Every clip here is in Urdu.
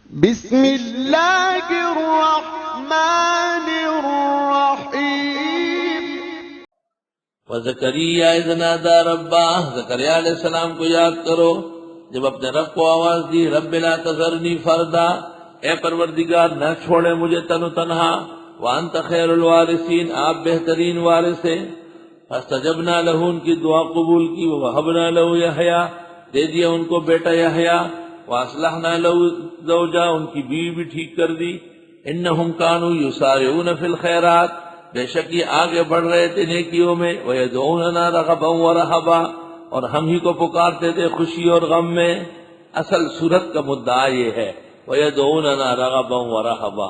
بسم اللہ الرحمن الرحیم۔ وَزَكَرِيَّا إِذْ نَادَىٰ رَبَّهُ، زکریا علیہ السلام کو یاد کرو جب اپنے رب کو آواز دی، رب لا تذرنی فردا، اے پروردگار نہ چھوڑے مجھے تن و تنہا، وانت خیر الوارثین، آپ بہترین وارث ہیں۔ فاستجبنا له، ان کی دعا قبول کی، ووهبنا له یحییٰ، دے دیا ان کو بیٹا یحییٰ، واصلحنا له زوجا، ان کی بیوی بھی ٹھیک کر دی۔ انہم کانوا یسارعون فی الخیرات، بے شک یہ آگے بڑھ رہے تھے نیکیوں میں، وَيَدْعُونَنَا رَغَبًا وَرَهَبًا، اور ہم ہی کو پکارتے تھے خوشی اور غم میں۔ اصل صورت کا مدعا یہ ہے وَيَدْعُونَنَا رَغَبًا وَرَهَبًا،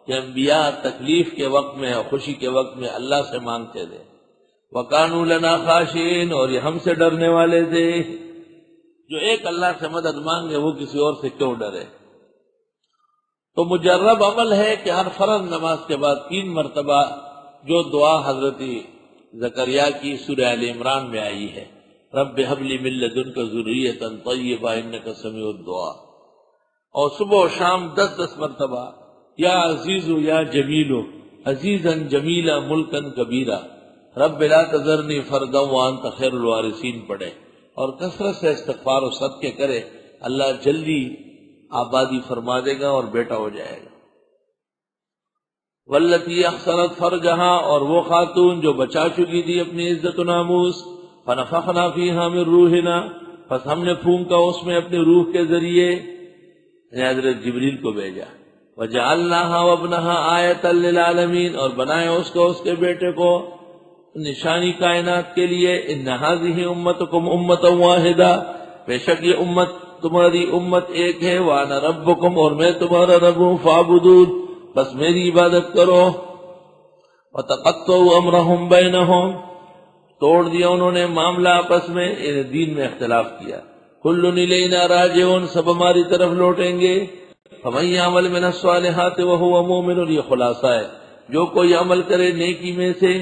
کہ انبیاء تکلیف کے وقت میں اور خوشی کے وقت میں اللہ سے مانگتے تھے۔ وَكَانُوا لَنَا خَاشِعِينَ، اور یہ ہم سے ڈرنے والے تھے۔ جو ایک اللہ سے مدد مانگے وہ کسی اور سے کیوں ڈرے؟ تو مجرب عمل ہے کہ ہر فرض نماز کے بعد 3 مرتبہ جو دعا حضرت زکریا کی سورہ آل عمران میں آئی ہے، رب هب لی من لدنک ذریۃ طیبہ انک سمیع الدعاء، اور صبح و شام 10 مرتبہ یا عزیز یا جمیل، عزیزا جمیلا ملکا کبیرا، رب لا تذرنی فردا وانت خیر الوارثین پڑھے، اور کثرت سے استغفار و صدقے کرے، اللہ جلدی آبادی فرما دے گا اور بیٹا ہو جائے گا۔ والتی احصنت فرجہا، اور وہ خاتون جو بچا چکی تھی اپنی عزت و ناموس، فنفخنا فیہا من روحنا، پس ہم نے پھونکا اس میں اپنی روح کے ذریعے، یعنی حضرت جبریل کو بھیجا۔ وجعلناہا وابنہا آیۃ للعالمین، اور بنائے اس کو اس کے بیٹے کو نشانی کائنات کے لیے۔ ان ھذہ امتکم امۃ واحدہ، بے شک یہ امت تمہاری امت ایک ہے، وانا ربکم، اور میں تمہارا رب ہوں، فاعبدون، بس میری عبادت کرو۔ وتقطعوا امرهم بینہم، توڑ دیا انہوں نے معاملہ آپس میں، دین میں اختلاف کیا۔ کل الینا راجعون، سب ہماری طرف لوٹیں گے۔ فمن یعمل من الصالحات وهو مؤمن، یہ خلاصہ ہے، جو کوئی عمل کرے نیکی میں سے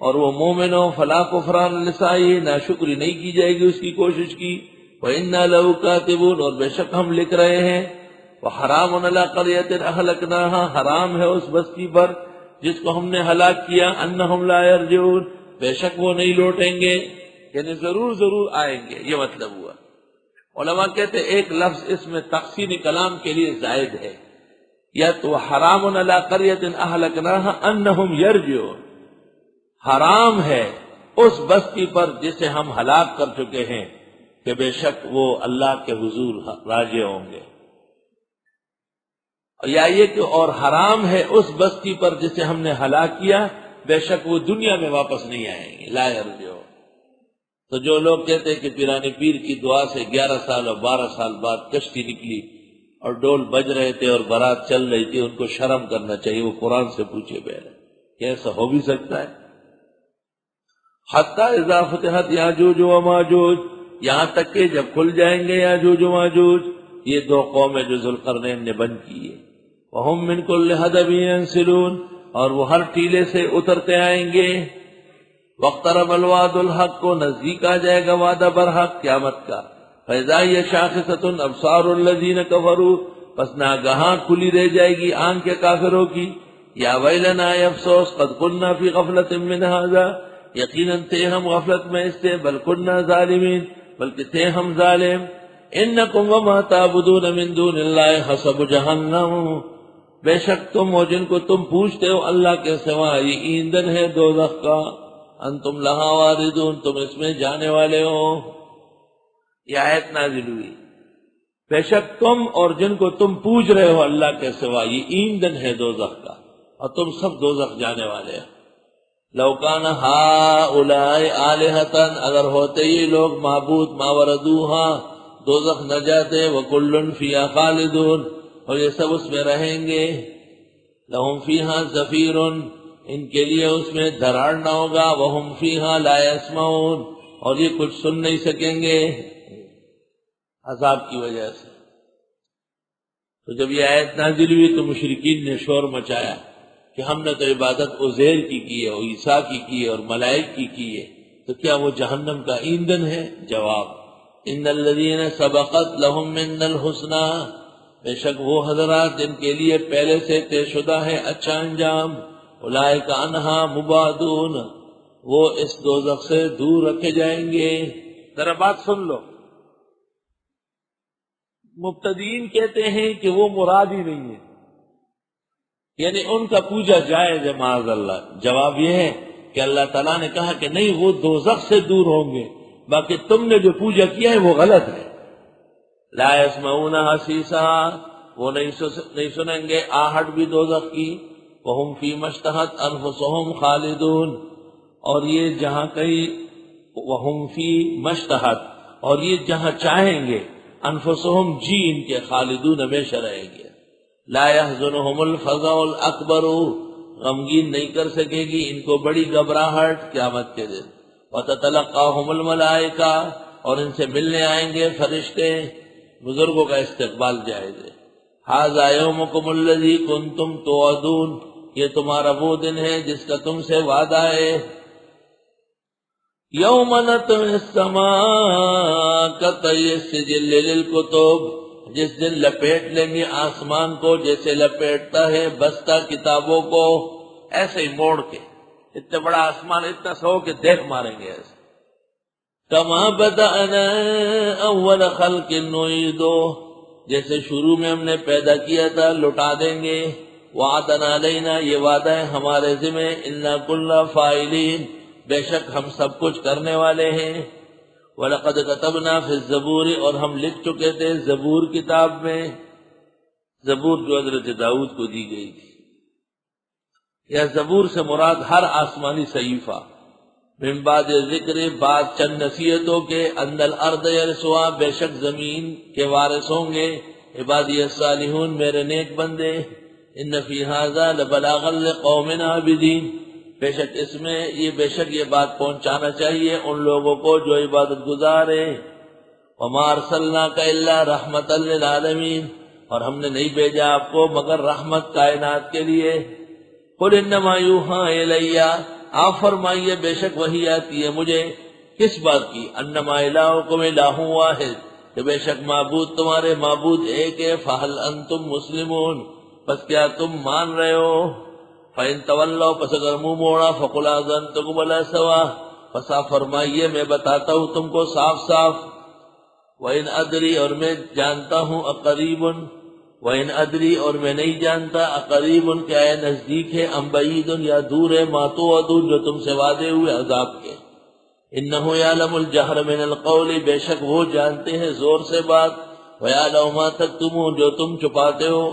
اور وہ مومن ہو، فلا کفران لسعیہ، ناشکری نہیں کی جائے گی اس کی کوشش کی۔ وَإِنَّا لَهُ كَاتِبُونَ، اور بے شک ہم لکھ رہے ہیں۔ وَحَرَامٌ عَلَىٰ قَرْيَةٍ أَهْلَكْنَاهَا، حرام ہے اس بستی پر جس کو ہم نے ہلاک کیا، أَنَّهُمْ لَا يَرْجِعُونَ، بے شک وہ نہیں لوٹیں گے، یعنی ضرور آئیں گے، یہ مطلب ہوا۔ علماء کہتے ہیں ایک لفظ اس میں تحسین کلام کے لیے زائد ہے، یا تو حرام علی قریۃ اہلکناہا انہم یرجعون، حرام ہے اس بستی پر جسے ہم ہلاک کر چکے ہیں کہ بے شک وہ اللہ کے حضور راجع ہوں گے، یا یہ کہ اور حرام ہے اس بستی پر جسے ہم نے ہلاک کیا، بے شک وہ دنیا میں واپس نہیں آئیں گے، لا یرجعون۔ تو جو لوگ کہتے ہیں کہ پیرانی پیر کی دعا سے 11 سال اور 12 سال بعد کشتی نکلی اور ڈول بج رہے تھے اور بارات چل رہی تھی، ان کو شرم کرنا چاہیے، وہ قرآن سے پوچھے بہرے کہ ایسا ہو بھی سکتا ہے؟ حتی اذا فتحت یاجوج و ماجوج، یہاں تک کہ جب کھل جائیں گے یاجوج و ماجوج، یہ 2 قومیں جو ذوالقرنین نے بند کی ہے، وہم من کل حدب ینسلون، اور وہ ہر ٹیلے سے اترتے آئیں گے۔ واقترب الوعد الحق، کو نزدیک آ جائے گا وعدہ برحق قیامت کا۔ فاذا ہی شاخصۃ ابصار الذین کفروا، پس ناگہاں کھلی رہ جائے گی آنکھ کے کافروں کی۔ یا ویلنا، افسوس، قد كنا فی غفلۃ من ھذا، یقیناً تھے ہم غفلت میں اس سے، بل كنا ظالمین، بلکہ تھے ہم ظالم۔ انکم وما تعبدون من دون اللہ حسب جہنم، بے شک تم اور جن کو تم پوچھتے ہو اللہ کے سوا یہ ایندھن ہے دوزخ کا، انتم لہا واردون، تم اس میں جانے والے ہو۔ یہ آیت نازل ہوئی، بے شک تم اور جن کو تم پوچھ رہے ہو اللہ کے سوا یہ ایندھن ہے دوزخ کا، اور تم سب دوزخ جانے والے ہیں۔ لو کان ہؤلاء آلہۃ، اگر ہوتے یہ لوگ معبود، ما وردوہا، دوزخ نہ جاتے، وکل فیہا خالدون، اور یہ سب اس میں رہیں گے۔ لہم فیہا زفیر، ان کے لیے اس میں دھراڑنا ہوگا، وہم فیہا لا یسمعون، اور یہ کچھ سن نہیں سکیں گے عذاب کی وجہ سے۔ تو جب یہ آیت نازل ہوئی تو مشرکین نے شور مچایا کہ ہم نے تو عبادت عزیر کی ہے اور عیسیٰ کی ہے اور ملائک کی ہے، تو کیا وہ جہنم کا ایندھن ہے؟ جواب، ان الذین سبقت لہم من الحسنی، بے شک وہ حضرات جن کے لیے پہلے سے طے شدہ ہے اچھا انجام، اولئک عنہا مبعدون، وہ اس دوزخ سے دور رکھے جائیں گے۔ ذرا بات سن لو، مبتدئین کہتے ہیں کہ وہ مراد ہی نہیں ہے، یعنی ان کا پوجا جائز ہے معاذ اللہ۔ جواب یہ ہے کہ اللہ تعالیٰ نے کہا کہ نہیں، وہ دوزخ سے دور ہوں گے، باقی تم نے جو پوجا کیا ہے وہ غلط ہے۔ لا يسمعون حسیسا، وہ نہیں سنیں گے آہٹ بھی دوزخ کی، وہم فیما اشتہت انفسہم خالدون، اور یہ جہاں کہیں وہم فیما اشتہت، اور یہ جہاں چاہیں گے انفسہم جی ان کے خالدون ہمیشہ رہیں گے۔ لا يحزنهم الفزع الاکبر، غمگین نہیں کر سکے گی ان کو بڑی گھبراہٹ قیامت کے دن۔ وتتلقاهم الملائکہ، اور ان سے ملنے آئیں گے فرشتے، بزرگوں کا استقبال جائز ہے۔ ھذا یومکم الذی کنتم توعدون، یہ تمہارا وہ دن ہے جس کا تم سے وعدہ ہے۔ یوم نطوی السماء کطی السجل للکتب، جس دن لپیٹ لیں گے آسمان کو جیسے لپیٹتا ہے بستہ کتابوں کو، ایسے ہی موڑ کے، اتنا بڑا آسمان اتنا سو کہ دیکھ ماریں گے ایسے۔ کما بدأنا اول خلق نعیدہ، جیسے شروع میں ہم نے پیدا کیا تھا لوٹا دیں گے۔ وعدنا علینا، یہ وعدہ ہے ہمارے ذمہ، انا کنا فاعلین، بے شک ہم سب کچھ کرنے والے ہیں۔ وَلَقَدْ كَتَبْنَا فِي الزَّبُورِ، اور ہم لکھ چکے تھے زبور کتاب میں، زبور جو حضرت داؤد کو دی گئی تھی۔ یا زبور سے مراد ہر آسمانی صحیفہ، من بعد ذکر، بعد چند نصیحتوں کے، ان الارض یرثها، بے شک زمین کے وارث ہوں گے عبادی الصالحون، میرے نیک بندے۔ ان فی ھذا لبلاغا لقوم عابدین، بے شک اس میں بے شک یہ بات پہنچانا چاہیے ان لوگوں کو جو عبادت گزار ہیں۔ وما ارسلناک الا رحمتا للعالمین، اور ہم نے نہیں بھیجا آپ کو مگر رحمت کائنات کے لیے۔ قل انما یوحی الی، آپ فرمائیے بے شک وحی آتی ہے مجھے، کس بات کی؟ انما الہکم الہ واحد، کہ بے شک معبود تمہارے معبود ایک ہے۔ فہل انتم مسلمون، پس کیا تم مان رہے ہو؟ فَإِن تَوَلَّوْا، پس اگر منہ موڑا، فَقُلْ أَذَنْتُكُمْ عَلَىٰ سَوَاءٍ، پس آپ فرمائیے میں بتاتا ہوں تم کو صاف صاف۔ وَإِنْ أَدْرِي، اور میں جانتا ہوں، أَقَرِيبٌ، وَإِنْ أَدْرِي، اور میں نہیں جانتا، أَقَرِيبٌ کیا ہے نزدیک ہے، أَمْ بَعِيدٌ یا دور ہے، مَا تُوعَدُونَ جو تم سے وعدے ہوئے عذاب کے۔ إِنَّهُ يَعْلَمُ الْجَهْرَ مِنَ الْقَوْلِ، بے شک وہ جانتے ہیں زور سے بات، وَيَعْلَمُ مَا تَكْتُمُونَ جو تم چھپاتے ہو۔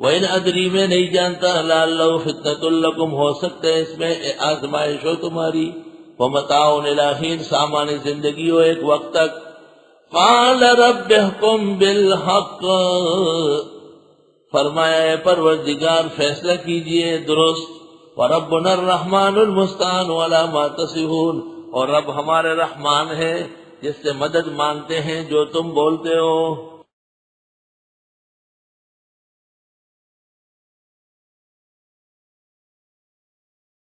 وَإِنْ أَدْرِي، میں نہیں جانتا، لَعَلَّهُ فِتْنَةٌ لَكُمْ، ہو سکتا ہے اس میں آزمائش ہو تمہاری، وَمَتَاعٌ إِلَىٰ حِینٍ، سامان زندگی ہو ایک وقت تک۔ قَالَ رَبِّ احْكُم بِالْحَقِّ، فرمایا ہے پروردگار فیصلہ کیجئے درست۔ وَرَبُّنَا الرَّحْمَٰنُ الْمُسْتَعَانُ عَلَىٰ مَا تَصِفُونَ، اور رب ہمارے رحمان ہے جس سے مدد مانگتے ہیں جو تم بولتے ہو۔